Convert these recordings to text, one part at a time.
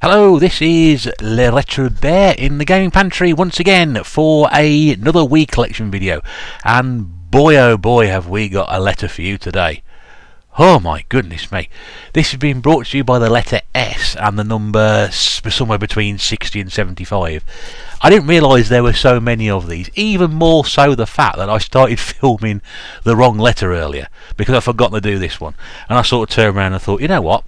Hello, this is Le Retro Bear in the Gaming Pantry once again for another Wii Collection video. And boy oh boy have we got a letter for you today. Oh my goodness me. This has been brought to you by the letter S and the number somewhere between 60 and 75. I didn't realise there were so many of these, even more so the fact that I started filming the wrong letter earlier because I'd forgotten to do this one. And I sort of turned around and thought, you know what,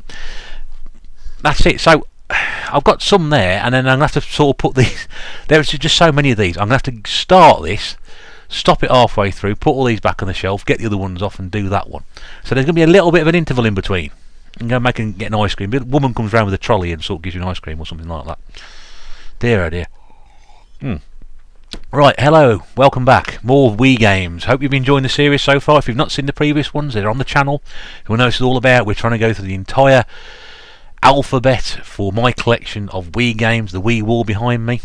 that's it. So I've got some there, and then I'm going to have to sort of put these. There's just so many of these. I'm going to have to start this, stop it halfway through, put all these back on the shelf, get the other ones off, and do that one. So there's going to be a little bit of an interval in between. I'm going to get an ice cream. A woman comes round with a trolley and sort of gives you an ice cream or something like that. Dear oh dear. Right, hello, welcome back. More Wii games. Hope you've been enjoying the series so far. If you've not seen the previous ones, they're on the channel. You'll know what it's all about. We're trying to go through the entire alphabet for my collection of Wii games, the Wii wall behind me.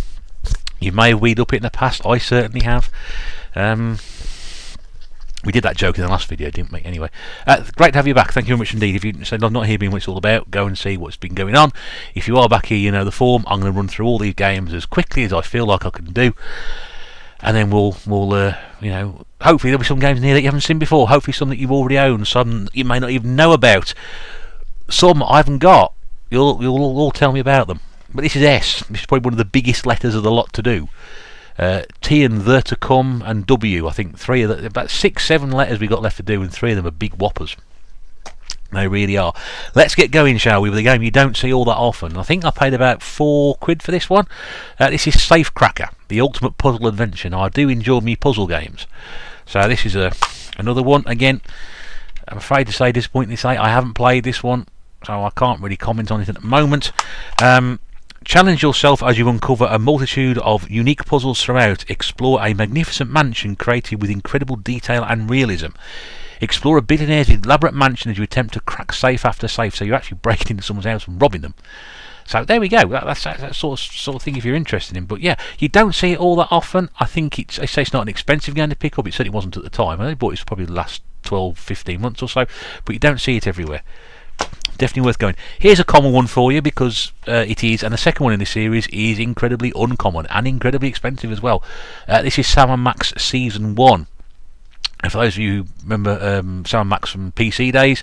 You may have Wii'd up it in the past, I certainly have. We did that joke in the last video, didn't we? Anyway, great to have you back. Thank you very much indeed. If you said I'm not here being what it's all about, go and see what's been going on. If you are back here, you know the form. I'm going to run through all these games as quickly as I feel like I can do, and then we'll you know, hopefully there'll be some games in here that you haven't seen before. Hopefully some that you've already owned, some you may not even know about, some I haven't got. You'll all tell me about them. But this is S. This is probably one of the biggest letters of the lot to do. T and the to come and W. I think three of the, about 6-7 letters we got left to do, and three of them are big whoppers. They really are. Let's get going, shall we, with a game you don't see all that often. I think I paid about £4 for this one. This is Safecracker, the ultimate puzzle adventure. Now I do enjoy me puzzle games, so this is another one. Again, I'm afraid to say, disappointing to say, I haven't played this one, so I can't really comment on it at the moment. Challenge yourself as you uncover a multitude of unique puzzles throughout. Explore a magnificent mansion created with incredible detail and realism. Explore a billionaire's elaborate mansion as you attempt to crack safe after safe. So you're actually breaking into someone's house and robbing them. So there we go. That's that sort of thing if you're interested in. But yeah, you don't see it all that often. I think I say it's not an expensive game to pick up. It certainly wasn't at the time. I only bought it probably the last 12-15 months or so. But you don't see it everywhere. Definitely worth going. Here's a common one for you because it is, and the second one in the series is incredibly uncommon and incredibly expensive as well. This is Sam & Max Season 1. And for those of you who remember Sam & Max from PC days,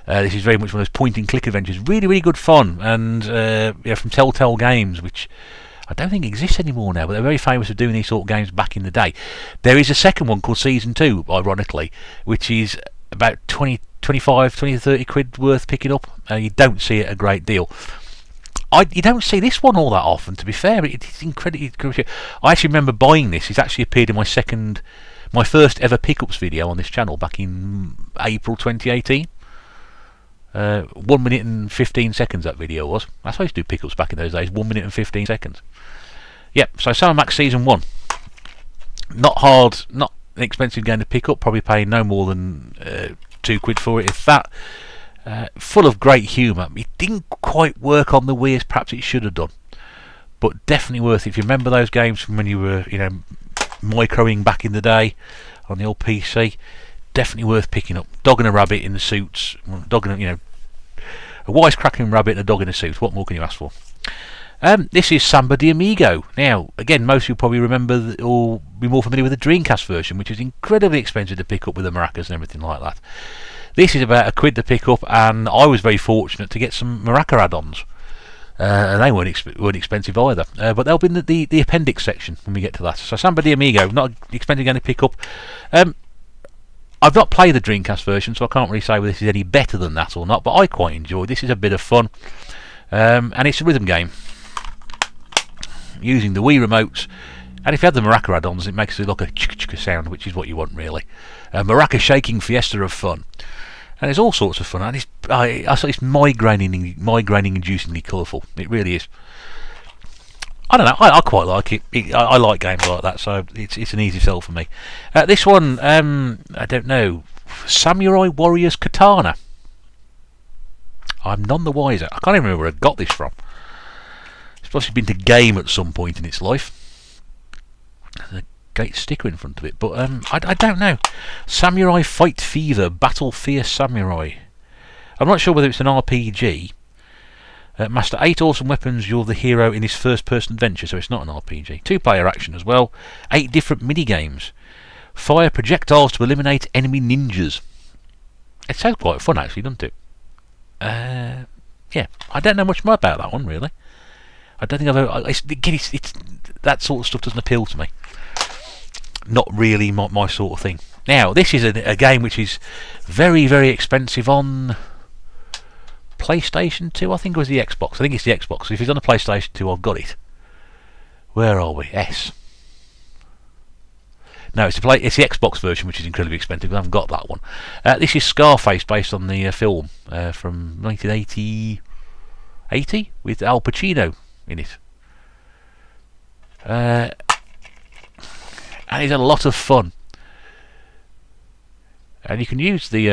this is very much one of those point-and-click adventures. Really, really good fun, and from Telltale Games, which I don't think exists anymore now, but they're very famous for doing these sort of games back in the day. There is a second one called Season 2, ironically, which is about 20 to 30 quid worth picking up. You don't see it a great deal. You don't see this one all that often, to be fair. It's incredibly. I actually remember buying this. It's actually appeared in my first ever pickups video on this channel back in April 2018. 1 minute and 15 seconds that video was. That's how I used to do pickups back in those days. 1 minute and 15 seconds. Yep. So Sam & Max Season 1. Not hard. Not an expensive game to pick up. Probably paying no more than £2 for it, if that. Full of great humour. It didn't quite work on the Wii as perhaps it should have done, but definitely worth it. If you remember those games from when you were, microing back in the day on the old PC, definitely worth picking up. Dog and a rabbit in the suits. A wisecracking rabbit and a dog in a suit. What more can you ask for? This is Samba de Amigo. Now, again, most of you probably remember or be more familiar with the Dreamcast version, which is incredibly expensive to pick up with the maracas and everything like that. This is about £1 to pick up, and I was very fortunate to get some maraca add-ons. And they weren't expensive either. But they'll be in the appendix section when we get to that. So Samba de Amigo, not an expensive game to pick up. I've not played the Dreamcast version, so I can't really say whether this is any better than that or not, but I quite enjoy it. This is a bit of fun. And it's a rhythm game, using the Wii remotes, and if you have the maraca add-ons, it makes it look a chicka sound, which is what you want really. A maraca shaking fiesta of fun, and there's all sorts of fun, and it's migraine-inducingly colourful. It really is. I don't know, I quite like it. I like games like that, so it's an easy sell for me. This one, I don't know, Samurai Warriors Katana. I'm none the wiser. I can't even remember where I got this from. It's been to game at some point in its life. There's a great sticker in front of it, but I don't know. Samurai Fight Fever Battle Fierce Samurai. I'm not sure whether it's an RPG. Master 8 awesome weapons. You're the hero in his first-person adventure, so it's not an RPG. 2-player action as well. 8 different mini-games. Fire projectiles to eliminate enemy ninjas. It sounds quite fun, actually, doesn't it? Yeah, I don't know much more about that one, really. I don't think I've ever... It's that sort of stuff doesn't appeal to me. Not really my sort of thing. Now, this is a game which is very, very expensive on PlayStation 2, I think, or was the Xbox? I think it's the Xbox. If it's on the PlayStation 2, I've got it. Where are we? S. No, it's the Xbox version, which is incredibly expensive. I haven't got that one. This is Scarface, based on the film from 1980, with Al Pacino in it. And it's a lot of fun. And you can use the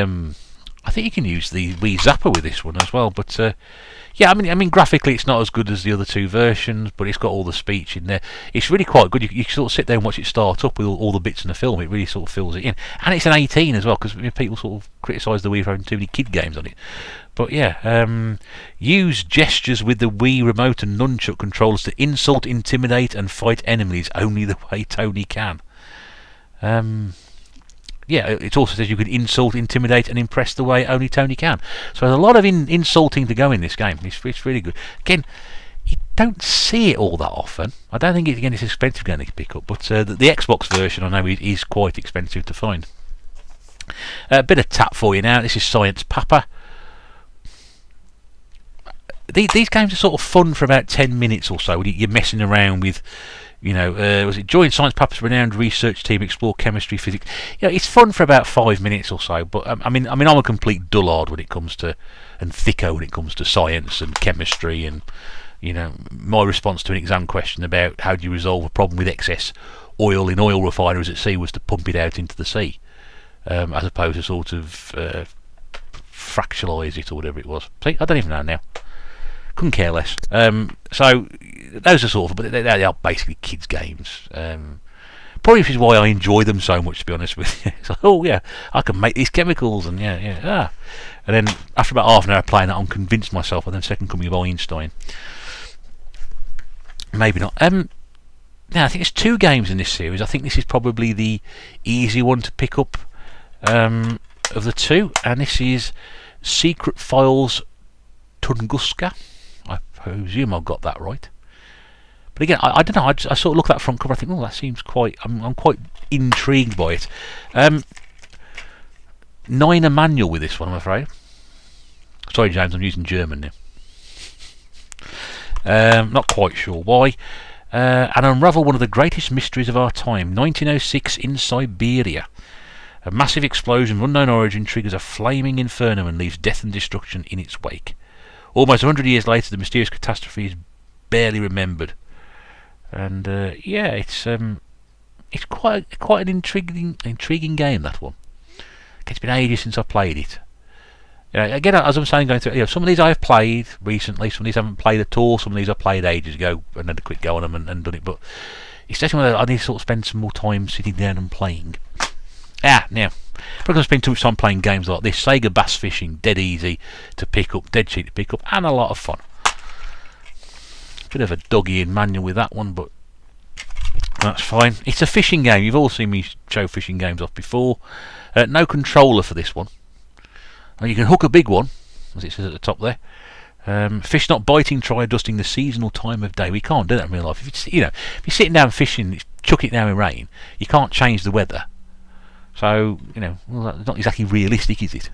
I think you can use the Wii Zapper with this one as well. But yeah, I mean graphically it's not as good as the other two versions, but it's got all the speech in there. It's really quite good. You sort of sit there and watch it start up with all the bits in the film. It really sort of fills it in, and it's an 18 as well, because people sort of criticise the Wii for having too many kid games on it. But yeah, use gestures with the Wii remote and nunchuck controllers to insult, intimidate, and fight enemies only the way Tony can. Yeah, it also says you can insult, intimidate, and impress the way only Tony can. So there's a lot of insulting to go in this game. It's really good. Again, you don't see it all that often. I don't think it's an expensive game to pick up, but the Xbox version I know is quite expensive to find. A bit of tap for you now. This is Science Papa. These games are sort of fun for about 10 minutes or so. You're messing around with, you know, was it join Science Papa's renowned research team, explore chemistry, physics. Yeah, it's fun for about 5 minutes or so. But I mean, I'm a complete dullard when it comes to, and thicko when it comes to science and chemistry. And you know, my response to an exam question about how do you resolve a problem with excess oil in oil refineries at sea was to pump it out into the sea, as opposed to sort of fractionalise it or whatever it was. See, I don't even know now. Couldn't care less. So those are sort of, but they are basically kids' games. Probably which is why I enjoy them so much, to be honest with you. It's like, oh yeah, I can make these chemicals, and yeah. And then after about half an hour playing that, I'm convinced myself I'm the second coming of Einstein. Maybe not. Now I think there's 2 games in this series. I think this is probably the easy one to pick up of the 2, and this is Secret Files Tunguska. I presume I've got that right. But again, I don't know. I sort of look at that front cover. I think, oh, that seems quite. I'm quite intrigued by it. 9 manual with this one, I'm afraid. Sorry, James, I'm using German now. Not quite sure why. And unravel one of the greatest mysteries of our time. 1906 in Siberia. A massive explosion of unknown origin triggers a flaming inferno and leaves death and destruction in its wake. Almost 100 years later, the mysterious catastrophe is barely remembered. And yeah, it's quite an intriguing game, that one. It's been ages since I've played it. You know, again, as I'm saying, going through, you know, some of these I have played recently, some of these I haven't played at all, some of these I played ages ago and had a quick go on them and done it. But it's definitely one I need to sort of spend some more time sitting down and playing. Now, I'm not going to spend too much time playing games like this. Sega Bass Fishing, dead easy to pick up, dead cheap to pick up, and a lot of fun. Bit of a doggy-in manual with that one, but that's fine. It's a fishing game. You've all seen me show fishing games off before. No controller for this one. You can hook a big one, as it says at the top there. Fish not biting, try adjusting the seasonal time of day. We can't do that in real life. If you're sitting down fishing, chuck it down in rain, you can't change the weather. So, you know, well, that's not exactly realistic, is it?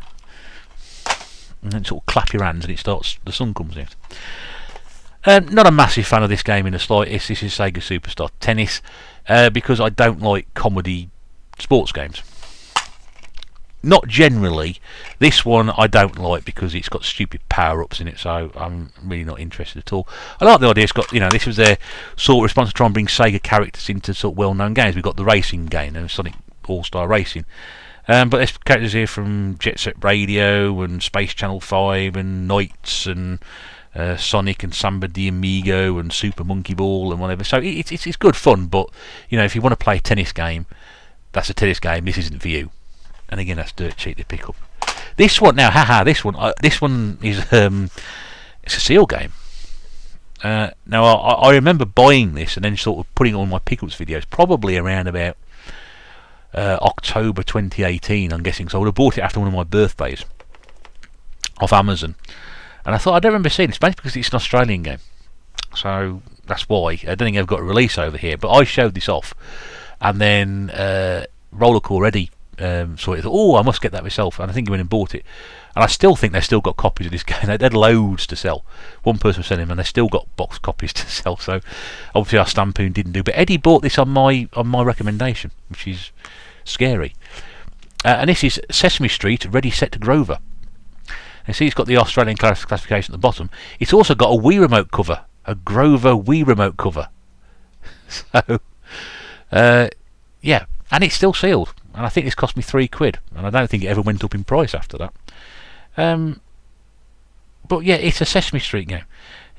And then sort of clap your hands and the sun comes out. Not a massive fan of this game in the slightest. This is Sega Superstar Tennis, because I don't like comedy sports games. Not generally. This one I don't like because it's got stupid power-ups in it, so I'm really not interested at all. I like the idea. It's got, you know, this was their sort of response to try and bring Sega characters into sort of well-known games. We've got the racing game and Sonic All-Star Racing. But there's characters here from Jet Set Radio and Space Channel 5 and Knights and Sonic and Samba de Amigo and Super Monkey Ball and whatever. So it's good fun, but you know, if you want to play a tennis game, that's a tennis game. This isn't for you. And again, that's dirt cheap to pick up. This one now, this one is It's a Seal game. Now I remember buying this and then sort of putting it on my pickups videos, probably around about October 2018, I'm guessing. So I would have bought it after one of my birthdays off Amazon, and I thought, I don't remember seeing this, basically because it's an Australian game, so that's why. I don't think I've got a release over here, but I showed this off, and then Rollercore Eddie saw it. Thought, oh, I must get that myself, and I think he went and bought it. And I still think they've still got copies of this game. They had loads to sell. One person was selling them, and they still got box copies to sell. So obviously our Stampoon didn't do. But Eddie bought this on my recommendation, which is scary. And this is Sesame Street, Ready, Set to Grover. And see, it's got the Australian classification at the bottom. It's also got a Wii remote cover, a Grover Wii remote cover. So yeah, and it's still sealed. And I think this cost me £3, and I don't think it ever went up in price after that. But yeah, it's a Sesame Street game.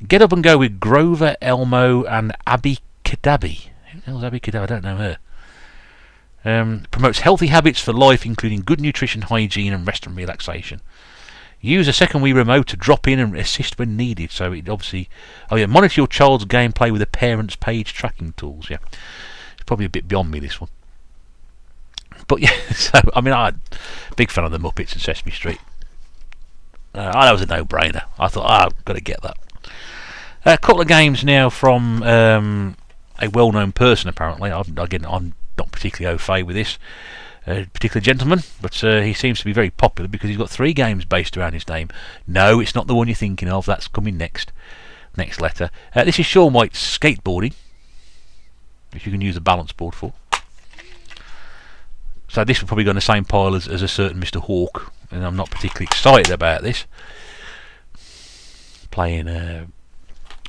Get up and go with Grover, Elmo, and Abby Kadabi. Who the hell's Abby Kadabi? I don't know her. Promotes healthy habits for life, including good nutrition, hygiene, and rest and relaxation. Use a second Wii remote to drop in and assist when needed. So it obviously, monitor your child's gameplay with the parents' page tracking tools. Yeah, it's probably a bit beyond me, this one. But yeah, so I mean, I'm a big fan of the Muppets and Sesame Street. That was a no-brainer. I thought, I've got to get that. A couple of games now from a well-known person, apparently. I'm not particularly au fait with this particular gentleman, but he seems to be very popular because he's got 3 games based around his name. No, it's not the one you're thinking of. That's coming next letter. This is Shaun White's Skateboarding, which you can use a balance board for. So this will probably go on the same pile as a certain Mr. Hawk, and I'm not particularly excited about this. Playing a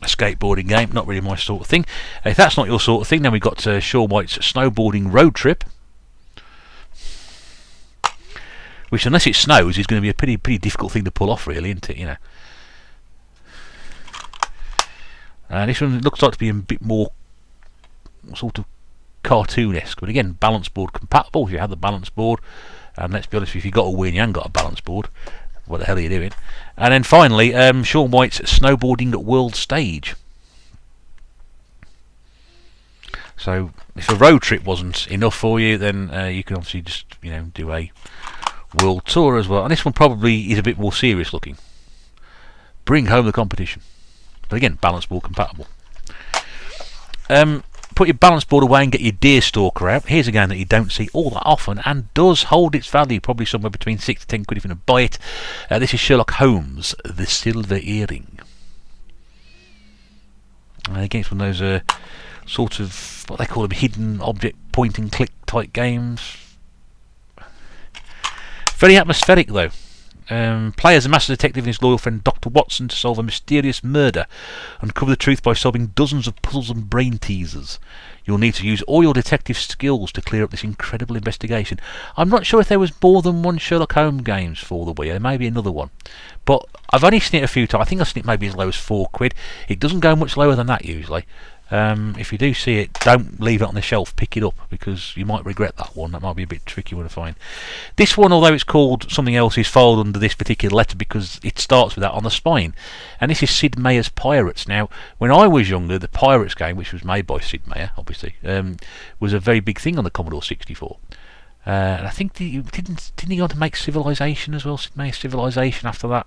skateboarding game, not really my sort of thing. If that's not your sort of thing, then we've got Shaun White's Snowboarding Road Trip, which, unless it snows, is going to be a pretty difficult thing to pull off, really, isn't it? You know. This one looks like to be a bit more sort of cartoonesque, but again, balance board compatible if you have the balance board. And let's be honest, if you've got a Wii and you haven't got a balance board, what the hell are you doing? And then finally, Shaun White's Snowboarding World Stage. So if a road trip wasn't enough for you, then you can obviously just do a world tour as well. And this one probably is a bit more serious looking. Bring home the competition, but again, balance board compatible. Put your balance board away and get your deer stalker out. Here's a game that you don't see all that often and does hold its value, probably somewhere between £6 to £10 if you're going to buy it. This is Sherlock Holmes, The Silver Earring. Again, it's one of those sort of, what they call them, hidden object point and click type games. Very atmospheric though. Play as a master detective and his loyal friend Dr. Watson to solve a mysterious murder, uncover the truth by solving dozens of puzzles and brain teasers. You'll need to use all your detective skills to clear up this incredible investigation. I'm not sure if there was more than one Sherlock Holmes games for the Wii. There may be another one, but I've only seen it a few times. I think I've seen it maybe as low as £4. It doesn't go much lower than that usually. If you do see it, don't leave it on the shelf, pick it up, because you might regret that one. That might be a bit tricky one to find. This one, although it's called something else, is filed under this particular letter because it starts with that on the spine. And this is Sid Meier's Pirates. Now, when I was younger, the Pirates game, which was made by Sid Meier, obviously, was a very big thing on the Commodore 64. And I think didn't he go on to make Civilization as well, Sid Meier's Civilization after that?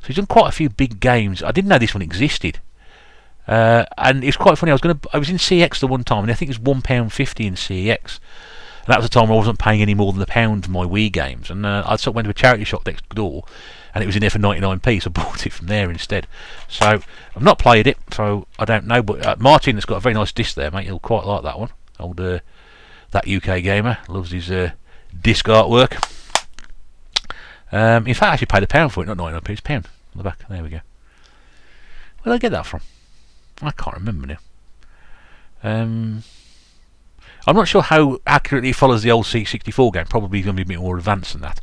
So he's done quite a few big games. I didn't know this one existed. And it's quite funny. I was in CX the one time, and I think it was £1.50 in CX. And that was the time I wasn't paying any more than £1 for my Wii games. And I sort of went to a charity shop next door, and it was in there for 99p, so I bought it from there instead. So I've not played it, so I don't know. But Martin has got a very nice disc there, mate. He'll quite like that one. Old that UK gamer loves his disc artwork. In fact, I actually paid £1 for it, not 99p. It's £1 on the back. There we go. Where did I get that from? I can't remember now. I'm not sure how accurately it follows the old C64 game. Probably going to be a bit more advanced than that.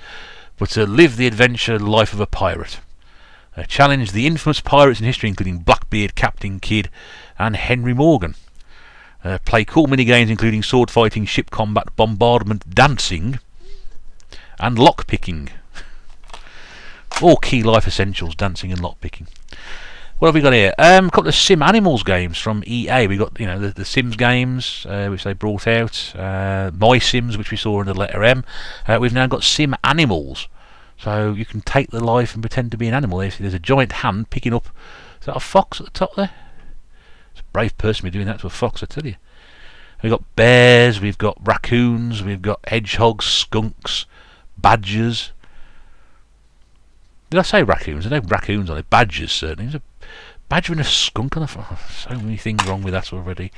But live the adventure life of a pirate. Challenge the infamous pirates in history, including Blackbeard, Captain Kidd, and Henry Morgan. Play cool minigames, including sword fighting, ship combat, bombardment, dancing, and lockpicking. All key life essentials: dancing and lockpicking. What have we got here? A couple of Sim Animals games from EA. We got the Sims games which they brought out. My Sims, which we saw in the letter M. We've now got Sim Animals, so you can take the life and pretend to be an animal. There's a giant hand picking up. Is that a fox at the top there? It's a brave person to be doing that to a fox, I tell you. We've got bears, we've got raccoons, we've got hedgehogs, skunks, badgers. Did I say raccoons? There's no raccoons on it. Badgers, certainly. There's a badger and a skunk on the front. So many things wrong with that already.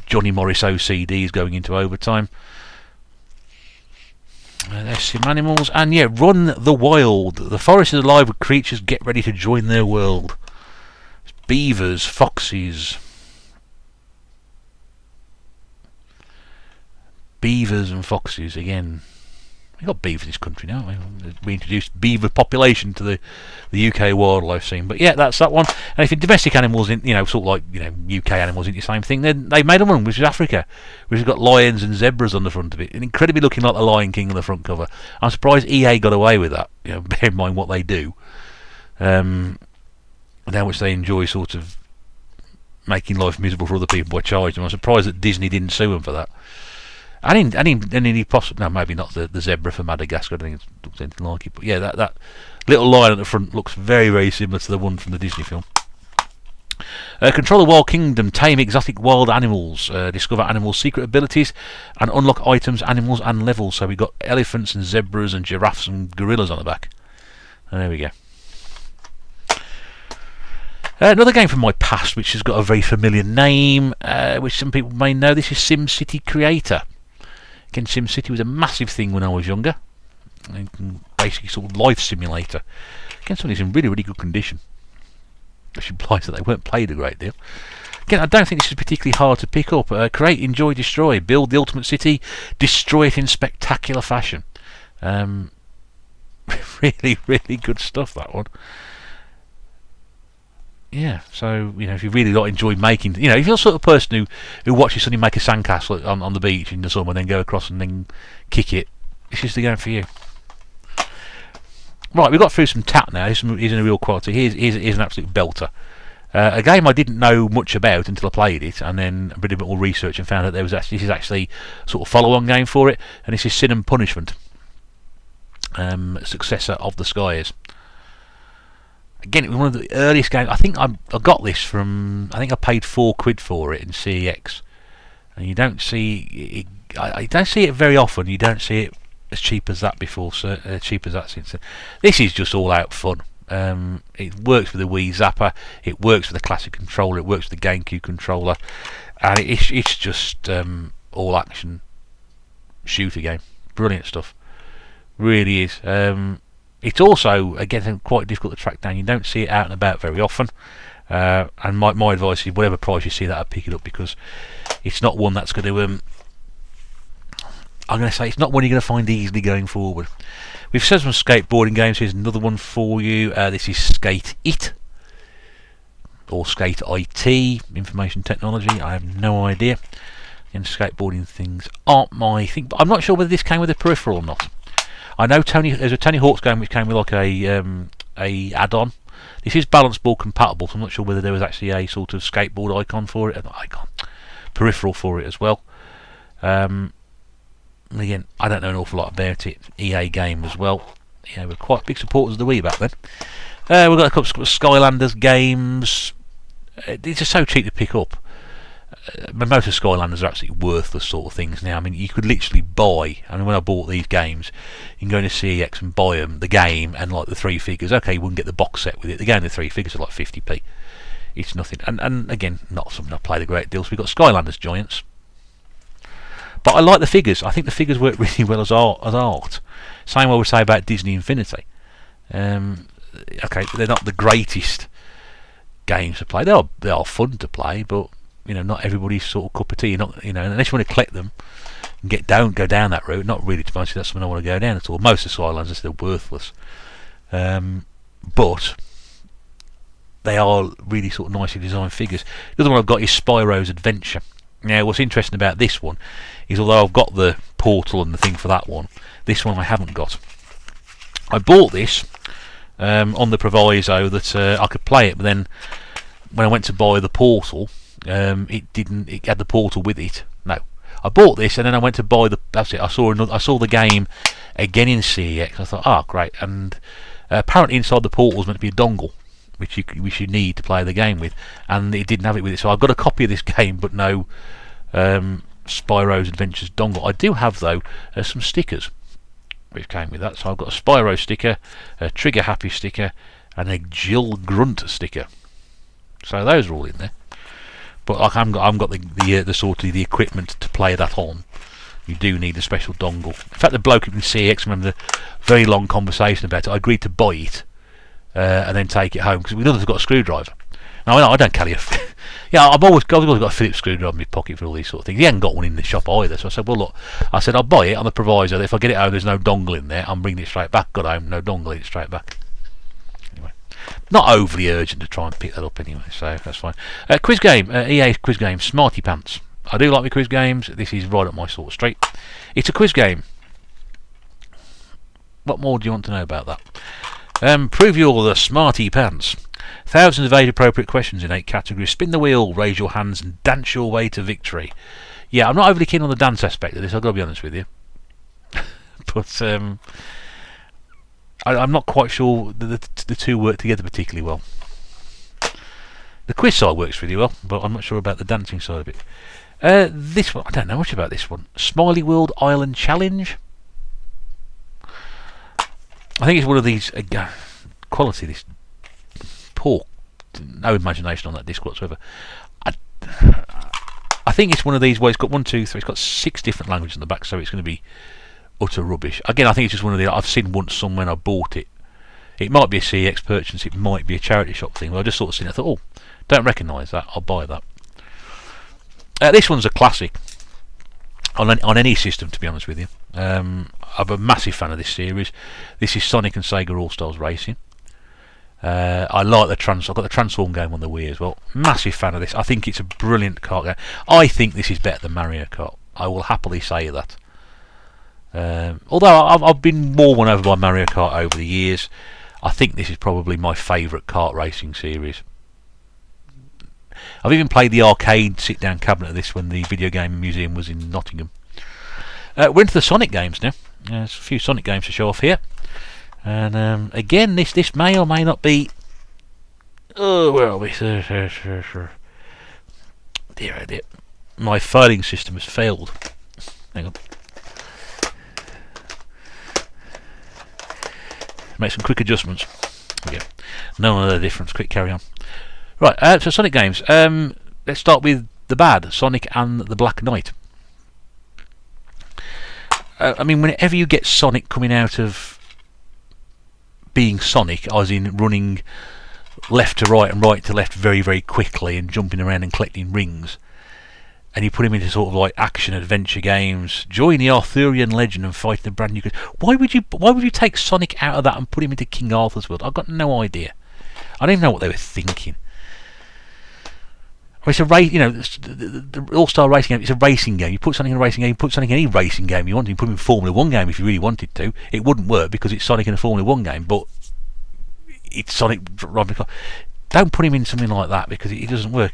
Johnny Morris OCD is going into overtime. There's Sim Animals. And yeah, Run the Wild. The forest is alive with creatures. Get ready to join their world. There's beavers, foxes. Beavers and foxes again. We've got beavers in this country now. We introduced beaver population to the UK wildlife scene. But yeah, that's that one. And if in domestic animals, sort of like UK animals, isn't the same thing. Then they made one, which is Africa, which has got lions and zebras on the front of it, and incredibly looking like the Lion King on the front cover. I'm surprised EA got away with that. Bear in mind what they do, and how much they enjoy sort of making life miserable for other people by charging them. I'm surprised that Disney didn't sue them for that. And in possibly, no, maybe not the zebra for Madagascar. I don't think it looks anything like it. But yeah, that little lion at the front looks very, very similar to the one from the Disney film. Control the Wild Kingdom, tame exotic wild animals, discover animals' secret abilities, and unlock items, animals, and levels. So we've got elephants and zebras and giraffes and gorillas on the back. And there we go. Another game from my past, which has got a very familiar name, which some people may know. This is SimCity Creator. Again, SimCity was a massive thing when I was younger. Basically, sort of life simulator. Again, something's in really, really good condition. Which implies that they weren't played a great deal. Again, I don't think this is particularly hard to pick up. Create, enjoy, destroy. Build the ultimate city. Destroy it in spectacular fashion. Really, really good stuff, that one. Yeah, so if you really enjoy making, if you're the sort of person who watches somebody make a sandcastle on the beach in the summer and then go across and then kick it, this is the game for you. Right, we've got through some tap now. Here's in a real quality. Here's an absolute belter. A game I didn't know much about until I played it, and then I did a bit more research and found out this is actually a sort of follow-on game for it, and this is Sin and Punishment, successor of the Skies. Again, it was one of the earliest games. I think I got this from. I think I paid £4 for it in CEX, and you don't see it. I don't see it very often. You don't see it as cheap as that before. Cheap as that since. This is just all out fun. It works with the Wii Zapper. It works with the classic controller. It works with the GameCube controller, and it's just all action shooter game. Brilliant stuff. Really is. It's also, again, quite difficult to track down. You don't see it out and about very often. And my advice is, whatever price you see that, I'd pick it up, because it's not one that's going to... I'm going to say it's not one you're going to find easily going forward. We've said some skateboarding games. Here's another one for you. This is Skate It, or Skate IT, information technology. I have no idea. And skateboarding things aren't my thing. But I'm not sure whether this came with a peripheral or not. I know there's a Tony Hawk's game which came with like a add-on. This is balance board compatible, so I'm not sure whether there was actually a sort of skateboard icon for it, peripheral for it as well. Again, I don't know an awful lot about it. EA game as well. Yeah, we're quite big supporters of the Wii back then. We've got a couple of Skylanders games. These are so cheap to pick up. Most of Skylanders are absolutely worthless sort of things now. I mean, you could literally buy. I mean, when I bought these games, you can go into CEX and buy them, the game, and like the 3 figures. Okay, you wouldn't get the box set with it. The game, the 3 figures are like 50p. It's nothing. And again, not something I've played a great deal. So we've got Skylanders Giants. But I like the figures. I think the figures work really well as art. Same I would say about Disney Infinity. Okay, they're not the greatest games to play. They are fun to play, but not everybody's sort of cup of tea. You're not, unless you want to collect them and go down that route. Not really, to be honest, that's something I want to go down at all. Most of the Skylanders are still worthless, but they are really sort of nicely designed figures. The other one I've got is Spyro's Adventure. Now, what's interesting about this one is, although I've got the portal and the thing for that one, this one I haven't got. I bought this on the proviso that I could play it. But then when I went to buy the Portal, it had the Portal with it. No, I bought this and then I went to buy the. That's it. I saw the game again in CEX. I thought, great. And apparently inside the Portal was meant to be a dongle, which you need to play the game with, and it didn't have it with it. So I've got a copy of this game, but no Spyro's Adventures dongle. I do have though some stickers which came with that. So I've got a Spyro sticker, a Trigger Happy sticker, and a Jill Grunt sticker. So those are all in there. But I haven't got the sort of the equipment to play that on. You do need a special dongle. In fact, the bloke in CX, remember the very long conversation about it. I agreed to buy it and then take it home because we know they've got a screwdriver. Now I don't carry a. Yeah, I've always got a Phillips screwdriver in my pocket for all these sort of things. He hadn't got one in the shop either, so I said, well look, I'll buy it on the proviso that if I get it home, there's no dongle in there. I'm bringing it straight back. Got home, no dongle, it straight back. Anyway, not overly urgent to try and pick that up anyway, so that's fine. Quiz game, EA quiz game, Smarty Pants. I do like my quiz games. This is right up my sort of street. It's a quiz game. What more do you want to know about that? Prove you're the Smarty Pants. Thousands of age-appropriate questions in 8 categories. Spin the wheel, raise your hands, and dance your way to victory. Yeah, I'm not overly keen on the dance aspect of this, I've got to be honest with you. But I'm not quite sure the two work together particularly well. The quiz side works really well, but I'm not sure about the dancing side of it. This one, I don't know much about this one. Smiley World Island Challenge. I think it's one of these quality. This poor, no imagination on that disc whatsoever. I think it's one of these where it's got 1, 2, 3. It's got 6 different languages on the back, so it's going to be utter rubbish. Again, I think it's just one of the I've seen once somewhere and I bought it. It might be a CX purchase. It might be a charity shop thing. But I just sort of seen it. I thought, don't recognise that. I'll buy that. This one's a classic on any system, to be honest with you. I'm a massive fan of this series. This is Sonic and Sega All Stars Racing. I like I've got the Transform game on the Wii as well. Massive fan of this. I think it's a brilliant kart game. I think this is better than Mario Kart. I will happily say that. Although I've been more won over by Mario Kart over the years, I think this is probably my favourite kart racing series. I've even played the arcade sit-down cabinet of this when the video game museum was in Nottingham. We're into the Sonic games now. There's a few Sonic games to show off here. And again, this may or may not be. Oh, where are we? Dear, oh dear. My filing system has failed. Hang on. Make some quick adjustments. There we go. No other difference. Quick carry on. Right, so Sonic games. Let's start with the bad, Sonic and the Black Knight. I mean, whenever you get Sonic coming out of being Sonic, as in running left to right and right to left very, very quickly and jumping around and collecting rings, and you put him into sort of like action adventure games, join the Arthurian legend and fight the brand new. Why would you take Sonic out of that and put him into King Arthur's world? I've got no idea. I don't even know what they were thinking. It's a race, the All-Star Racing game. It's a racing game. You put Sonic in a racing game. You put Sonic in any racing game you want. You put him in a Formula 1 game if you really wanted to. It wouldn't work because it's Sonic in a Formula 1 game. But it's Sonic. Don't put him in something like that because it doesn't work.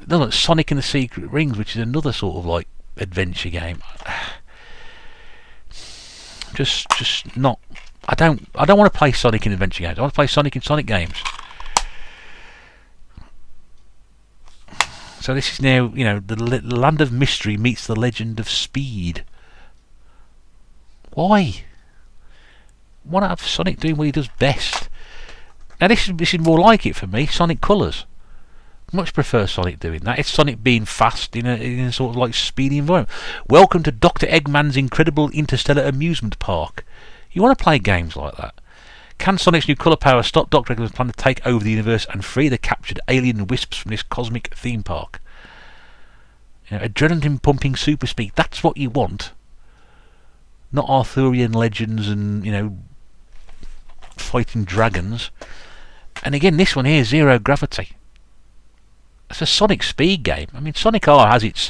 No, Sonic and the Secret Rings, which is another sort of like adventure game. Just not. I don't want to play Sonic in adventure games. I want to play Sonic in Sonic games. So this is now, the land of mystery meets the legend of speed. Why? Why not have Sonic doing what he does best? Now this is more like it for me. Sonic Colours. Much prefer Sonic doing that. It's Sonic being fast in a sort of like speedy environment. Welcome to Dr. Eggman's incredible interstellar amusement park. You want to play games like that? Can Sonic's new colour power stop Dr. Eggman's plan to take over the universe and free the captured alien wisps from this cosmic theme park? Adrenaline pumping super speed. That's what you want. Not Arthurian legends and fighting dragons. And again, this one here, zero gravity. It's a Sonic speed game. I mean, Sonic R has its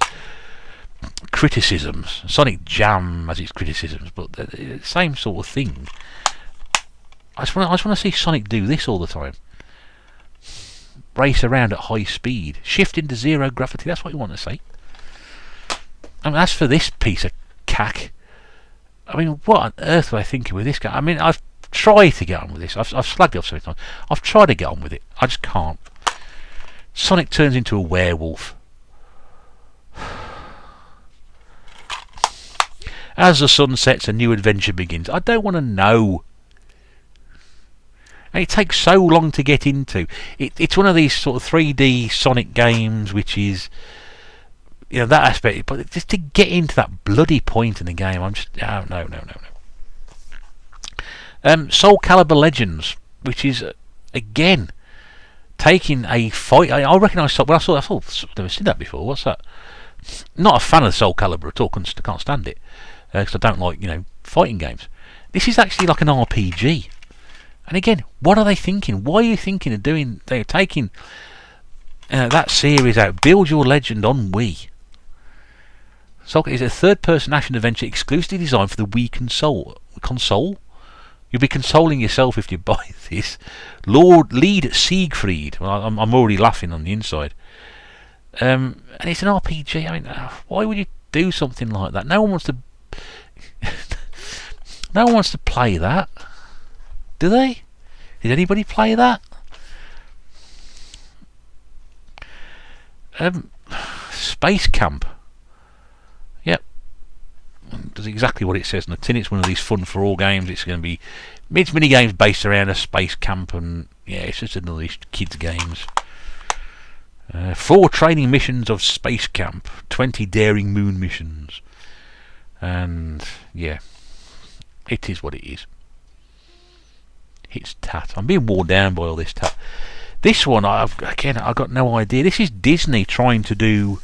criticisms. Sonic Jam has its criticisms, but the same sort of thing. I just want to see Sonic do this all the time. Race around at high speed, shift into zero gravity. That's what you want to see. I mean, as for this piece of cack, I mean, what on earth were I thinking with this guy? I mean, I've tried to get on with this. I've slagged it off so many times. I've tried to get on with it. I just can't. Sonic turns into a werewolf. As the sun sets, a new adventure begins. I don't want to know. And it takes so long to get into. It's one of these sort of 3D Sonic games, which is, you know, that aspect. But just to get into that bloody point in the game, I'm just no. SoulCalibur Legends, which is again taking a fight. I recognise when I saw that. I thought I've never seen that before. What's that? Not a fan of SoulCalibur at all. Can't stand it because I don't like, you know, fighting games. This is actually like an RPG. And again, what are they thinking? Why are you thinking of doing? They're taking that series out. Build Your Legend on Wii. So it's a third-person action adventure exclusively designed for the Wii console. You'll be consoling yourself if you buy this. Lead Siegfried. Well, I'm already laughing on the inside. And it's an RPG. I mean, why would you do something like that? No one wants to. No one wants to play that. Do they? Did anybody play that? Space Camp. Yep. Does exactly what it says on the tin. It's one of these fun for all games. It's going to be mini games based around a space camp, and yeah, it's just another kids games. 4 training missions of Space Camp, 20 daring moon missions, and yeah, it is what it is. It's tat. I'm being worn down by all this tat. This one, I've got no idea. This is Disney trying to do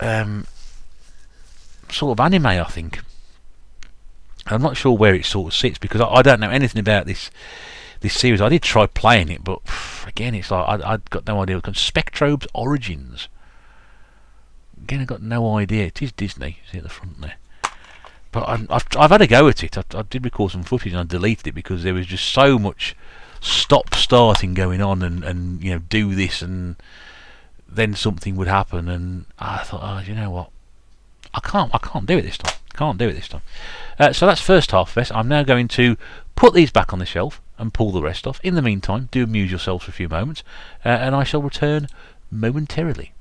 sort of anime, I think. I'm not sure where it sort of sits because I don't know anything about this series. I did try playing it, but again, it's like I've got no idea. Spectrobes Origins. Again, I've got no idea. It is Disney. See at the front there. But I've had a go at it. I did record some footage and I deleted it because there was just so much stop-starting going on, and you know, do this and then something would happen, and I thought, oh, you know what? I can't do it this time. Can't do it this time. So that's first half of this. I'm now going to put these back on the shelf and pull the rest off. In the meantime, do amuse yourselves for a few moments, and I shall return momentarily.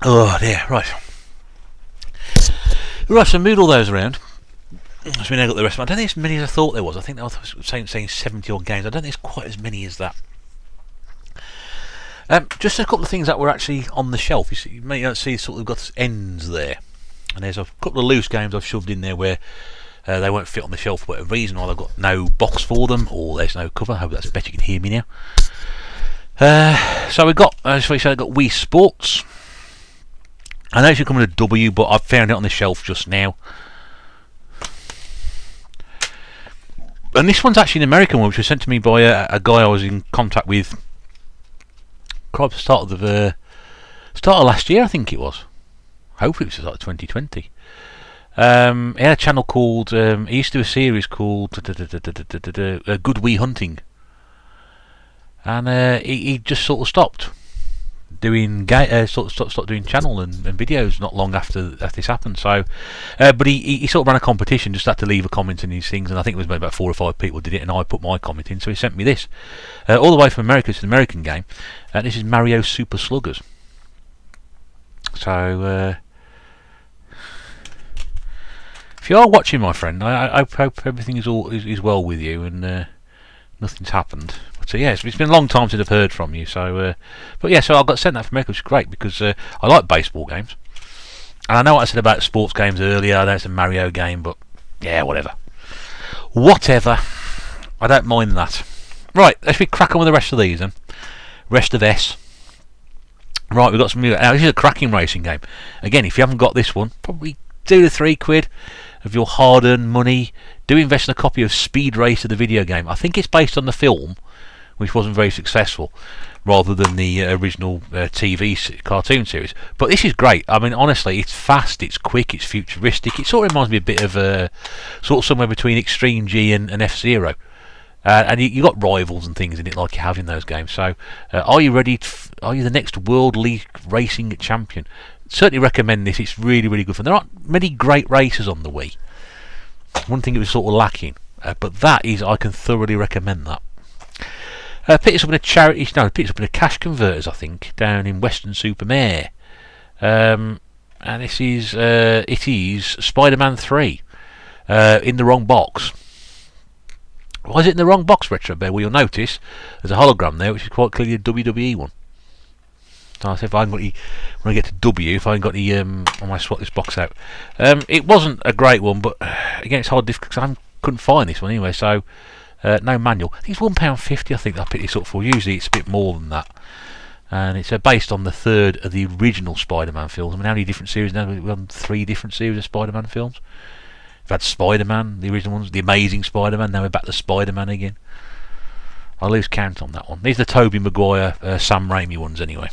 Oh dear, right. Right, so moved all those around. So we now got the rest of them. I don't think as many as I thought there was. I think I was saying 70 odd games. I don't think there's quite as many as that. Just a couple of things that were actually on the shelf. You may see sort of got ends there. And there's a couple of loose games I've shoved in there where they won't fit on the shelf for whatever reason, or they've got no box for them, or there's no cover. I hope that's better. You can hear me now. So we've got, as I said, I've got Wii Sports. I know it should come with a W, but I've found it on the shelf just now. And this one's actually an American one, which was sent to me by a guy I was in contact with. Probably start of last year, I think it was. Hopefully it was like 2020. He had a channel called. He used to do a series called Good Wii Hunting, and he just sort of stopped doing stopped doing channel and videos not long after this happened. So, but he sort of ran a competition, just had to leave a comment in these things, and I think it was maybe about 4 or 5 people did it, and I put my comment in. So he sent me this all the way from America. It's an American game, and this is Mario Super Sluggers. So if you are watching, my friend, I hope everything is well with you, and nothing's happened. So yeah, it's been a long time since I've heard from you. So, but yeah, so I got sent that from America, which is great because I like baseball games, and I know what I said about sports games earlier. I know it's a Mario game, but yeah, whatever. I don't mind that. Right, let's crack on with the rest of these then. Rest of S. Right, we've got some. Now this is a cracking racing game. Again, if you haven't got this one, probably £2 to £3 of your hard-earned money. Do invest in a copy of Speed Racer, the video game. I think it's based on the film, which wasn't very successful, rather than the original TV cartoon series. But this is great. I mean, honestly, it's fast, it's quick, it's futuristic. It sort of reminds me a bit of sort of somewhere between Extreme G and F-Zero. And you got rivals and things in it like you have in those games. So, are you ready? Are you the next World League Racing champion? Certainly recommend this. It's really, really good fun. There aren't many great racers on the Wii. One thing it was sort of lacking, but that is, I can thoroughly recommend that. Picked this up in a charity. No, picked this up in a cash converters, I think, down in Weston-super-Mare. And this is it is Spider-Man 3 in the wrong box. Why is it in the wrong box, Retro Bear? Well, you'll notice there's a hologram there, which is quite clearly a WWE one. So I said, if I haven't got the, when I get to W, if I haven't got the, I might swap this box out. It wasn't a great one, but again, it's hard because I couldn't find this one anyway. So no manual. I think it's £1.50. I think I picked this up for. Usually it's a bit more than that. And it's based on the third of the original Spider-Man films. I mean, how many different series now? We've done 3 different series of Spider-Man films. We've had Spider-Man, the original ones, the Amazing Spider-Man. Now we're back to Spider-Man again. I lose count on that one. These are the Tobey Maguire, Sam Raimi ones anyway.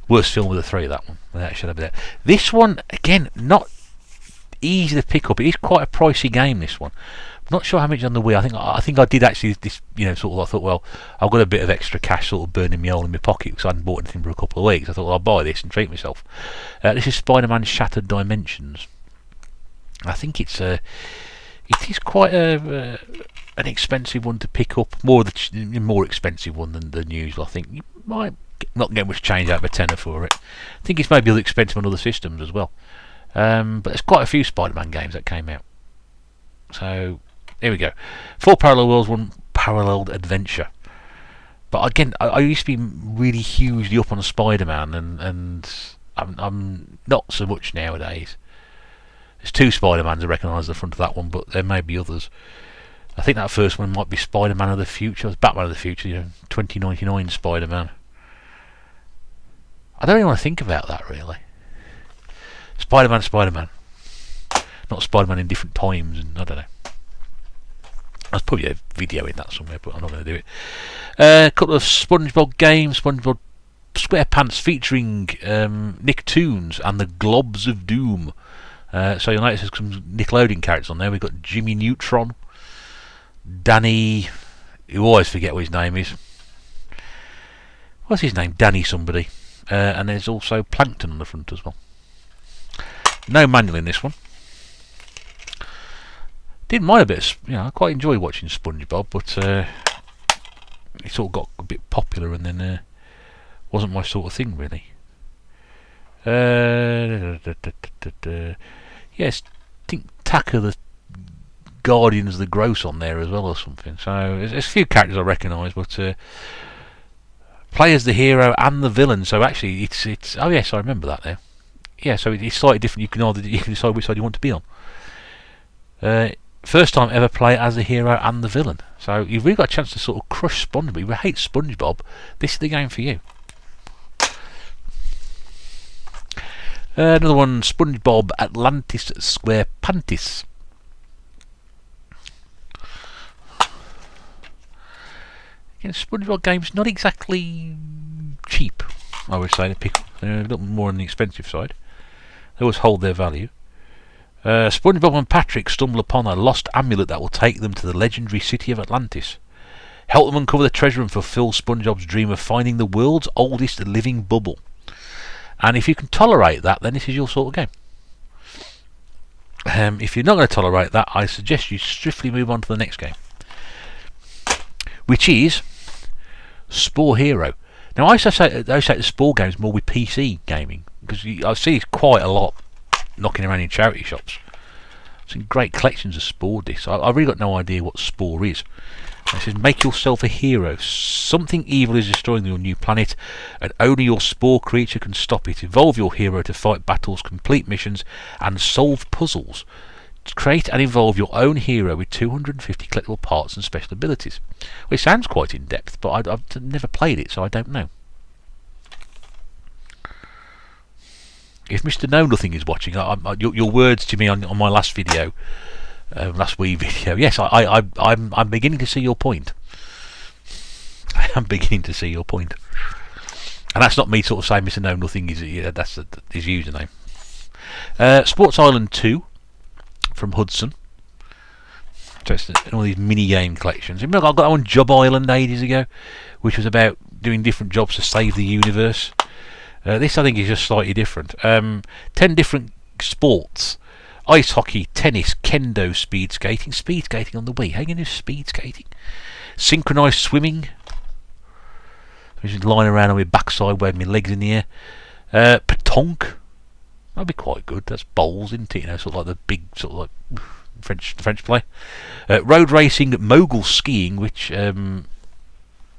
Worst film of the 3, that one. That should have been there. This one, again, not easy to pick up. It is quite a pricey game, this one. I'm not sure how much on the Wii. I think I did actually, this, you know, sort of, I thought, well, I've got a bit of extra cash sort of burning me hole in my pocket because I hadn't bought anything for a couple of weeks. I thought, well, I'll buy this and treat myself. This is Spider-Man Shattered Dimensions. I think it is quite an expensive one to pick up, more expensive one than usual. I think you might not get much change out of a tenner for it. I think it's maybe a little expensive on other systems as well. But there's quite a few Spider-Man games that came out. So here we go. 4 parallel worlds, 1 paralleled adventure. But again, I used to be really hugely up on Spider-Man, and I'm not so much nowadays. There's 2 Spider-Mans I recognise the front of that one, but there may be others. I think that first one might be Spider-Man of the Future. It's Batman of the Future, you know, 2099 Spider-Man. I don't really want to think about that, really. Spider-Man, Spider-Man. Not Spider-Man in different times, and I don't know. There's probably a video in that somewhere, but I'm not going to do it. A couple of Spongebob games. Spongebob SquarePants featuring Nicktoons and the Globs of Doom. So you'll notice there's some Nickelodeon characters on there. We've got Jimmy Neutron, Danny, you always forget what his name is. What's his name? Danny somebody. And there's also Plankton on the front as well. No manual in this one. Didn't mind a bit of, you know, I quite enjoy watching SpongeBob, but it sort of got a bit popular and then wasn't my sort of thing, really. Yes, I think Taka the Guardians of the Gross on there as well or something. So there's a few characters I recognise, but play as the hero and the villain. So actually, it's oh yes, I remember that now. Yeah, so it's slightly different. You can decide which side you want to be on. First time ever play as the hero and the villain. So you've really got a chance to sort of crush SpongeBob. If you hate SpongeBob, this is the game for you. Another one, SpongeBob Atlantis SquarePantis. Again, SpongeBob games not exactly cheap, I would say, to pick up. They're a little more on the expensive side. They always hold their value. SpongeBob and Patrick stumble upon a lost amulet that will take them to the legendary city of Atlantis. Help them uncover the treasure and fulfill SpongeBob's dream of finding the world's oldest living bubble. And if you can tolerate that, then this is your sort of game. If you're not going to tolerate that, I suggest you swiftly move on to the next game, which is Spore Hero. Now, I associate the Spore games more with PC gaming, because I see quite a lot knocking around in charity shops. Some great collections of Spore discs. I've really got no idea what Spore is. It says, make yourself a hero. Something evil is destroying your new planet, and only your Spore creature can stop it. Evolve your hero to fight battles, complete missions, and solve puzzles. Create and evolve your own hero with 250 collectible parts and special abilities. Well, it sounds quite in-depth, but I've never played it, so I don't know. If Mr. Know Nothing is watching, your words to me on my last video, last Wii video, yes, I'm beginning to see your point. I'm beginning to see your point. And that's not me sort of saying Mr. Know Nothing, that's his username. Sports Island 2 from Hudson. So it's all these mini game collections. Remember, I got that one Job Island ages ago, which was about doing different jobs to save the universe. This I think is just slightly different. 10 different sports: ice hockey, tennis, kendo, speed skating on the Wii. How are you going to do speed skating? Synchronised swimming. I'm just lying around on my backside, waving my legs in the air. Petanque. That'd be quite good. That's bowls, isn't it? You know, sort of like the big, sort of like French play. Road racing, mogul skiing, which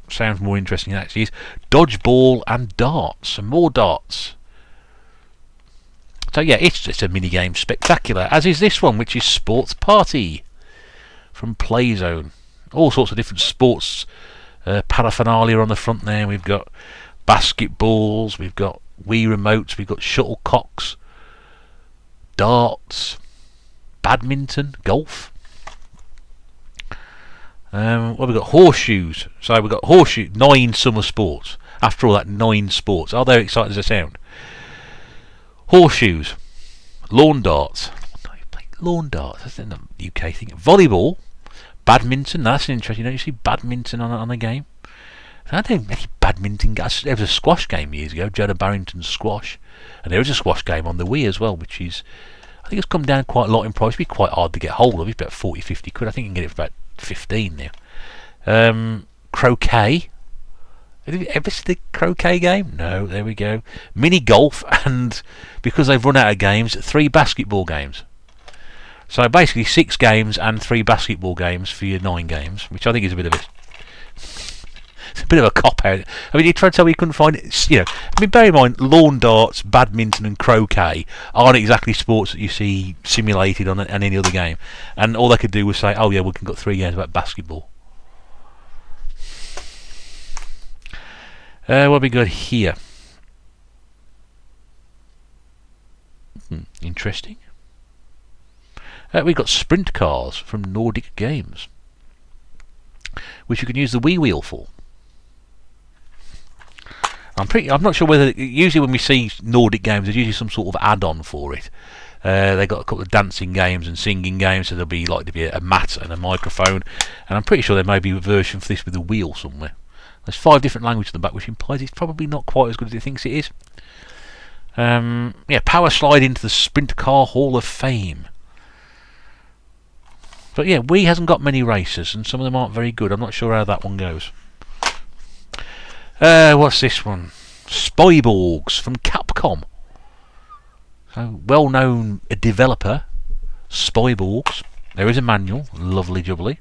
sounds more interesting than it actually is. Dodgeball and darts, and more darts. So yeah, it's just a mini game spectacular, as is this one, which is Sports Party from Playzone. All sorts of different sports paraphernalia on the front there. We've got basketballs, we've got Wii remotes, we've got shuttlecocks, badminton, golf. Well, we've got horseshoes. So we've got 9 summer sports. After all that, 9 sports. Are they exciting as they sound? Horseshoes, lawn darts. Lawn darts. That's a UK thing. Volleyball, badminton. That's interesting. Don't you see badminton on a game? I don't think any badminton. There was a squash game years ago, Jonah Barrington's squash, and there is a squash game on the Wii as well, which is, I think it's come down quite a lot in price. It'd be quite hard to get hold of. It's about 40-50 quid. I think you can get it for about 15 now. Croquet. Have you ever seen the croquet game? No, there we go. Mini golf, and because they've run out of games, 3 basketball games. So basically 6 games and 3 basketball games for your 9 games, which I think is a bit of a cop out. I mean, you tried to tell me you couldn't find it. You know, I mean, bear in mind, lawn darts, badminton, and croquet aren't exactly sports that you see simulated on any other game. And all they could do was say, "Oh yeah, we can got 3 games about basketball." What have we got here? Interesting. We've got sprint cars from Nordic Games, which you can use the Wii wheel for. I'm not sure whether, usually when we see Nordic games, there's usually some sort of add-on for it. They've got a couple of dancing games and singing games, so there'll be a mat and a microphone, and I'm pretty sure there may be a version for this with a wheel somewhere. There's 5 different languages on the back, which implies it's probably not quite as good as it thinks it is. Yeah, power slide into the Sprint Car Hall of Fame. But yeah, Wii hasn't got many races, and some of them aren't very good. I'm not sure how that one goes. What's this one? Spyborgs from Capcom. So, well-known developer, Spyborgs. There is a manual, lovely jubbly.